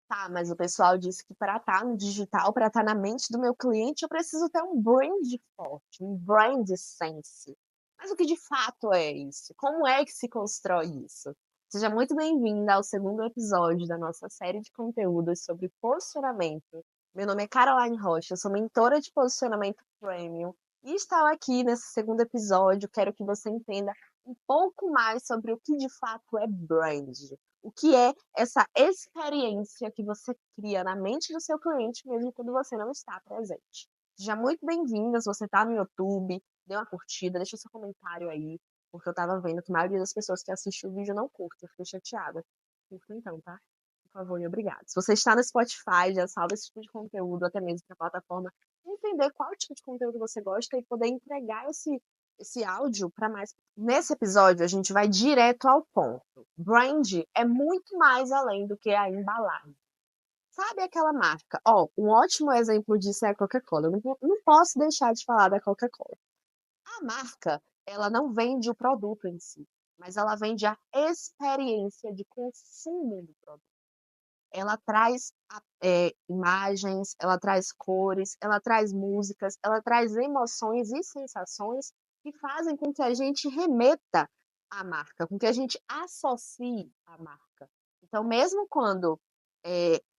Tá, mas o pessoal disse que para estar no digital, para estar na mente do meu cliente, eu preciso ter um brand forte, um brand sense. Mas o que de fato é isso? Como é que se constrói isso? Seja muito bem-vinda ao segundo episódio da nossa série de conteúdos sobre posicionamento. Meu nome é Caroline Rocha, eu sou mentora de posicionamento premium e estou aqui nesse segundo episódio. Quero que você entenda um pouco mais sobre o que de fato é brand. O que é essa experiência que você cria na mente do seu cliente, mesmo quando você não está presente. Seja muito bem-vinda. Se você está no YouTube, dê uma curtida, deixa seu comentário aí, porque eu estava vendo que a maioria das pessoas que assistem o vídeo não curte, eu fiquei chateada. Curta então, tá? Por favor e obrigada. Se você está no Spotify, já salva esse tipo de conteúdo, até mesmo para a plataforma entender qual tipo de conteúdo você gosta e poder entregar esse áudio para mais. Nesse episódio, a gente vai direto ao ponto. Brand é muito mais além do que a embalagem. Sabe aquela marca? Ó, um ótimo exemplo disso é a Coca-Cola. Eu não posso deixar de falar da Coca-Cola. A marca, ela não vende o produto em si, mas ela vende a experiência de consumo do produto. Ela traz imagens, ela traz cores, ela traz músicas, ela traz emoções e sensações que fazem com que a gente remeta à marca, com que a gente associe à marca. Então, mesmo quando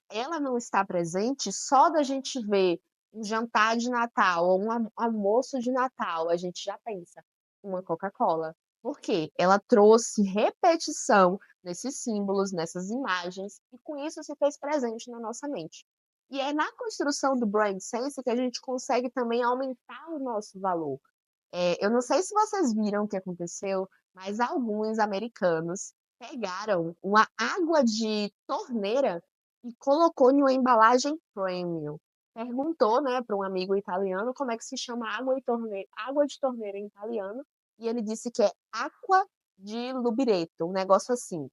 ela não está presente, só da gente ver um jantar de Natal ou um almoço de Natal, a gente já pensa uma Coca-Cola. Por quê? Ela trouxe repetição nesses símbolos, nessas imagens, e com isso se fez presente na nossa mente. E é na construção do brand sense que a gente consegue também aumentar o nosso valor. Eu não sei se vocês viram o que aconteceu, mas alguns americanos pegaram uma água de torneira e colocou em uma embalagem premium. Perguntou, né, para um amigo italiano como é que se chama água de torneira em italiano, e ele disse que é acqua de lubireto, um negócio assim.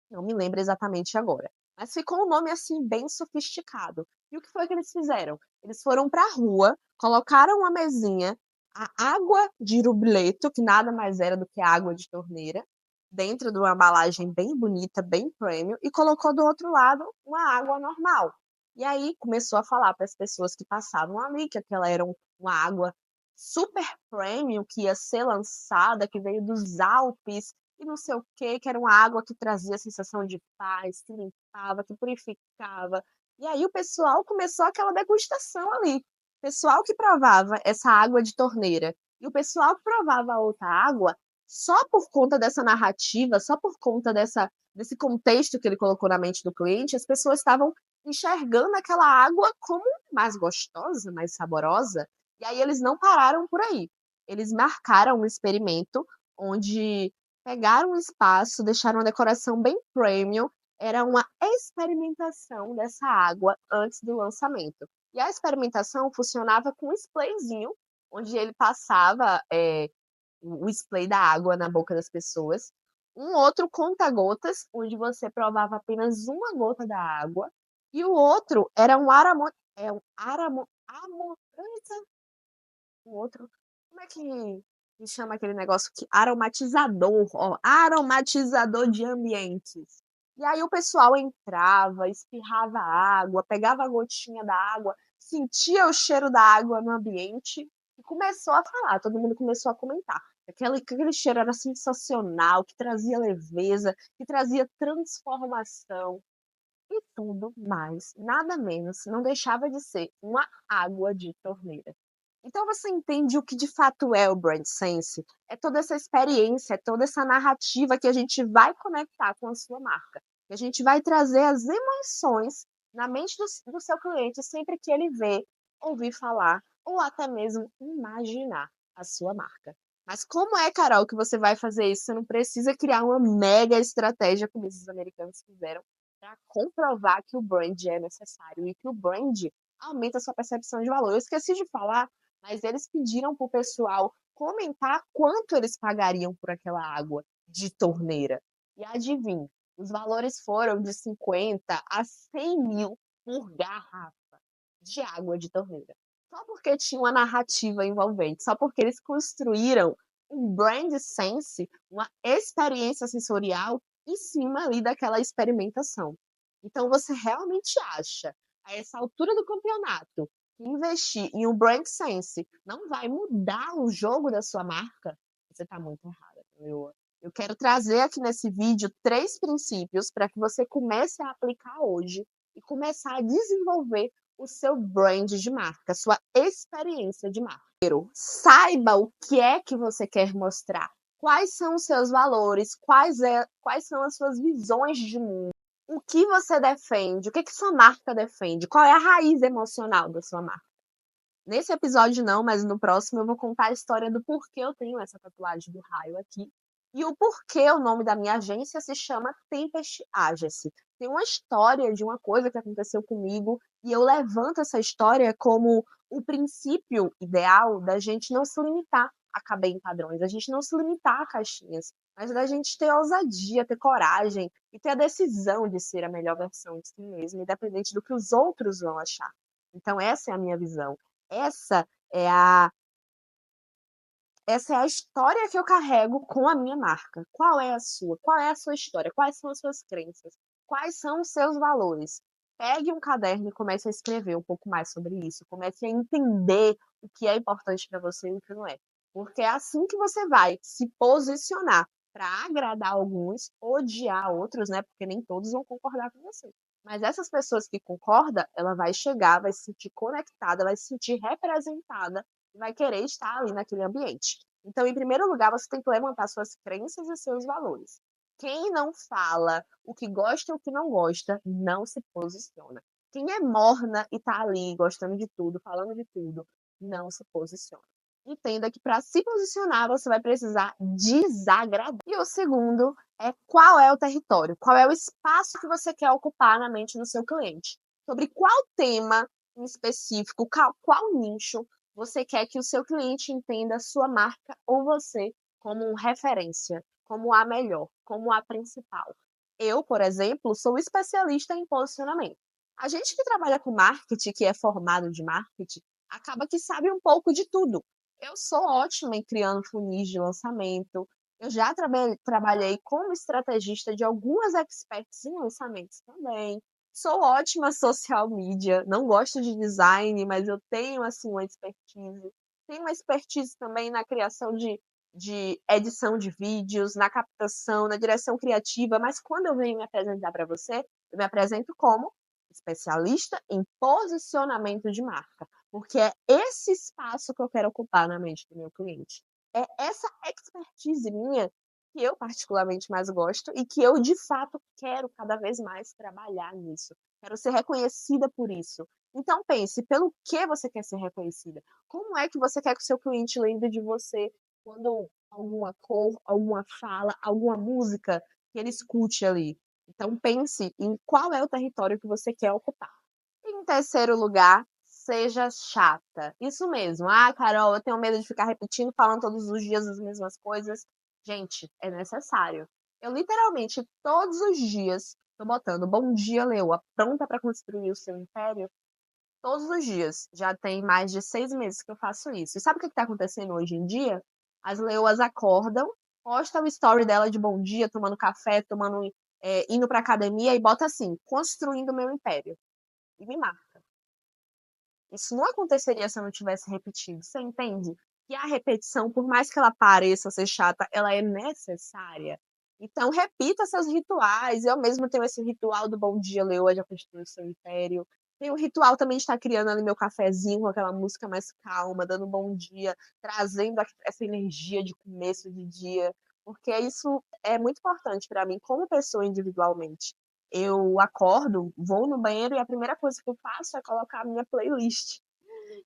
Não me lembro exatamente agora. Mas ficou um nome assim bem sofisticado. E o que foi que eles fizeram? Eles foram para a rua, colocaram uma mesinha, a água de rubileto, que nada mais era do que água de torneira, dentro de uma embalagem bem bonita, bem premium, e colocou do outro lado uma água normal. E aí começou a falar para as pessoas que passavam ali que aquela era uma água super premium que ia ser lançada, que veio dos Alpes, e não sei o quê, que era uma água que trazia a sensação de paz, que limpava, que purificava. E aí o pessoal começou aquela degustação ali. O pessoal que provava essa água de torneira e o pessoal que provava a outra água, só por conta dessa narrativa, só por conta desse contexto que ele colocou na mente do cliente, as pessoas estavam enxergando aquela água como mais gostosa, mais saborosa. E aí eles não pararam por aí. Eles marcaram um experimento onde pegaram um espaço, deixaram uma decoração bem premium, era uma experimentação dessa água antes do lançamento. E a experimentação funcionava com um sprayzinho, onde ele passava o spray da água na boca das pessoas. Um outro conta-gotas, onde você provava apenas uma gota da água. E o outro era um o outro, como é que chama aquele negócio que aromatizador, ó, aromatizador de ambientes. E aí o pessoal entrava, espirrava água, pegava a gotinha da água, sentia o cheiro da água no ambiente e começou a falar, todo mundo começou a comentar. Aquele cheiro era sensacional, que trazia leveza, que trazia transformação e tudo mais, nada menos, não deixava de ser uma água de torneira. Então você entende o que de fato é o brand sense? É toda essa experiência, é toda essa narrativa que a gente vai conectar com a sua marca. Que a gente vai trazer as emoções na mente do seu cliente sempre que ele vê, ouvir falar ou até mesmo imaginar a sua marca. Mas como é, Carol, que você vai fazer isso? Você não precisa criar uma mega estratégia como esses americanos fizeram para comprovar que o brand é necessário e que o brand aumenta a sua percepção de valor. Eu esqueci de falar, mas eles pediram para o pessoal comentar quanto eles pagariam por aquela água de torneira. E adivinha, os valores foram de 50 a 100 mil por garrafa de água de torneira. Só porque tinha uma narrativa envolvente, só porque eles construíram um brand sense, uma experiência sensorial em cima ali daquela experimentação. Então você realmente acha, a essa altura do campeonato, que investir em um brand sense não vai mudar o jogo da sua marca? Você está muito errada, eu quero trazer aqui nesse vídeo 3 princípios para que você comece a aplicar hoje e começar a desenvolver o seu brand de marca, a sua experiência de marca. Primeiro, saiba o que é que você quer mostrar. Quais são os seus valores, quais são as suas visões de mundo, o que você defende, o que sua marca defende, qual é a raiz emocional da sua marca. Nesse episódio não, mas no próximo eu vou contar a história do porquê eu tenho essa tatuagem do raio aqui e o porquê o nome da minha agência se chama Tempest Agency. Tem uma história de uma coisa que aconteceu comigo e eu levanto essa história como o princípio ideal da gente não se limitar a caber em padrões, a gente não se limitar a caixinhas, mas da gente ter ousadia, ter coragem e ter a decisão de ser a melhor versão de si mesmo, independente do que os outros vão achar. Então essa é a minha visão. Essa é a essa é a história que eu carrego com a minha marca. Qual é a sua? Qual é a sua história? Quais são as suas crenças? Quais são os seus valores? Pegue um caderno e comece a escrever um pouco mais sobre isso. Comece a entender o que é importante para você e o que não é. Porque é assim que você vai se posicionar para agradar alguns, odiar outros, né? Porque nem todos vão concordar com você. Mas essas pessoas que concordam, ela vai chegar, vai se sentir conectada, vai se sentir representada e vai querer estar ali naquele ambiente. Então, em primeiro lugar, você tem que levantar suas crenças e seus valores. Quem não fala o que gosta e o que não gosta, não se posiciona. Quem é morna e tá ali gostando de tudo, falando de tudo, não se posiciona. Entenda que para se posicionar, você vai precisar desagradar. E o segundo é qual é o território, qual é o espaço que você quer ocupar na mente do seu cliente. Sobre qual tema em específico, qual nicho você quer que o seu cliente entenda a sua marca ou você como referência, como a melhor, como a principal. Eu, por exemplo, sou especialista em posicionamento. A gente que trabalha com marketing, que é formado de marketing, acaba que sabe um pouco de tudo. Eu sou ótima em criando funis de lançamento. Eu já trabalhei como estrategista de algumas experts em lançamentos também. Sou ótima social media, não gosto de design, mas eu tenho assim uma expertise. Tenho uma expertise também na criação de edição de vídeos, na captação, na direção criativa, mas quando eu venho me apresentar para você, eu me apresento como especialista em posicionamento de marca, porque é esse espaço que eu quero ocupar na mente do meu cliente. É essa expertise minha que eu particularmente mais gosto e que eu de fato quero cada vez mais trabalhar nisso. Quero ser reconhecida por isso. Então pense, pelo que você quer ser reconhecida? Como é que você quer que o seu cliente lembre de você quando alguma cor, alguma fala, alguma música que ele escute ali? Então pense em qual é o território que você quer ocupar. Em terceiro lugar, seja chata. Isso mesmo. Ah, Carol, eu tenho medo de ficar repetindo, falando todos os dias as mesmas coisas. Gente, é necessário. Eu literalmente todos os dias tô botando bom dia, Leoa, pronta para construir o seu império. Todos os dias. Já tem mais de 6 meses que eu faço isso. E sabe o que está acontecendo hoje em dia? As leoas acordam, postam o story dela de bom dia, tomando café, indo para academia e bota assim, construindo meu império. E me marca. Isso não aconteceria se eu não tivesse repetido. Você entende? Que a repetição, por mais que ela pareça ser chata, ela é necessária. Então, repita seus rituais. Eu mesmo tenho esse ritual do Bom Dia, Leoa, já construiu o seu império. Tem o ritual também de estar criando ali meu cafezinho com aquela música mais calma, dando bom dia, trazendo essa energia de começo de dia, porque isso é muito importante para mim como pessoa individualmente. Eu acordo, vou no banheiro e a primeira coisa que eu faço é colocar a minha playlist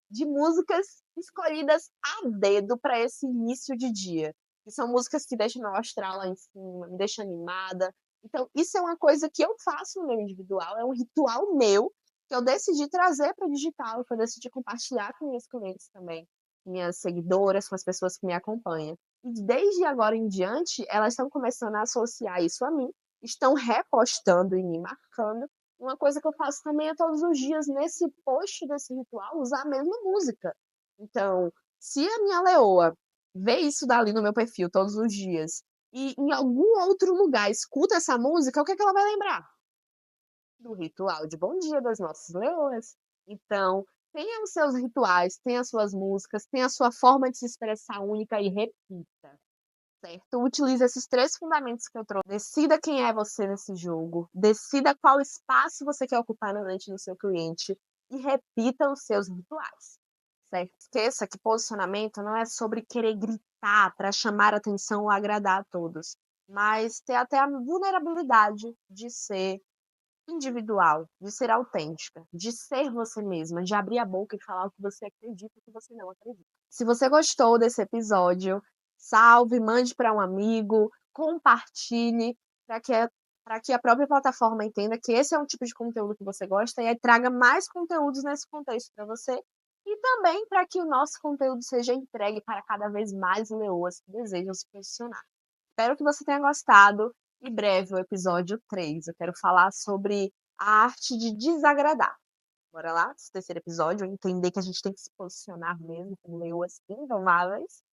de músicas escolhidas a dedo para esse início de dia. Que são músicas que deixam meu astral lá em cima, me deixam animada. Então, isso é uma coisa que eu faço no meu individual, é um ritual meu que eu decidi trazer para o digital, que eu decidi compartilhar com minhas clientes também, minhas seguidoras, com as pessoas que me acompanham. E desde agora em diante, elas estão começando a associar isso a mim, estão repostando e me marcando. Uma coisa que eu faço também é todos os dias, nesse post desse ritual, usar a mesma música. Então, se a minha leoa vê isso dali no meu perfil todos os dias e em algum outro lugar escuta essa música, o que é que ela vai lembrar? do ritual de bom dia das nossas leoas. Então, tenha os seus rituais, tenha as suas músicas, tenha a sua forma de se expressar única e repita, certo? Utilize esses 3 fundamentos que eu trouxe. Decida quem é você nesse jogo, decida qual espaço você quer ocupar na mente do seu cliente e repita os seus rituais, certo? Esqueça que posicionamento não é sobre querer gritar para chamar atenção ou agradar a todos, mas ter até a vulnerabilidade de ser individual, de ser autêntica, de ser você mesma, de abrir a boca e falar o que você acredita e o que você não acredita. Se você gostou desse episódio, salve, mande para um amigo, compartilhe para que a própria plataforma entenda que esse é um tipo de conteúdo que você gosta e aí traga mais conteúdos nesse contexto para você. E também para que o nosso conteúdo seja entregue para cada vez mais leoas que desejam se posicionar. Espero que você tenha gostado. Em breve, o episódio 3. Eu quero falar sobre a arte de desagradar. Bora lá, esse terceiro episódio, entender que a gente tem que se posicionar mesmo como leoas indomáveis.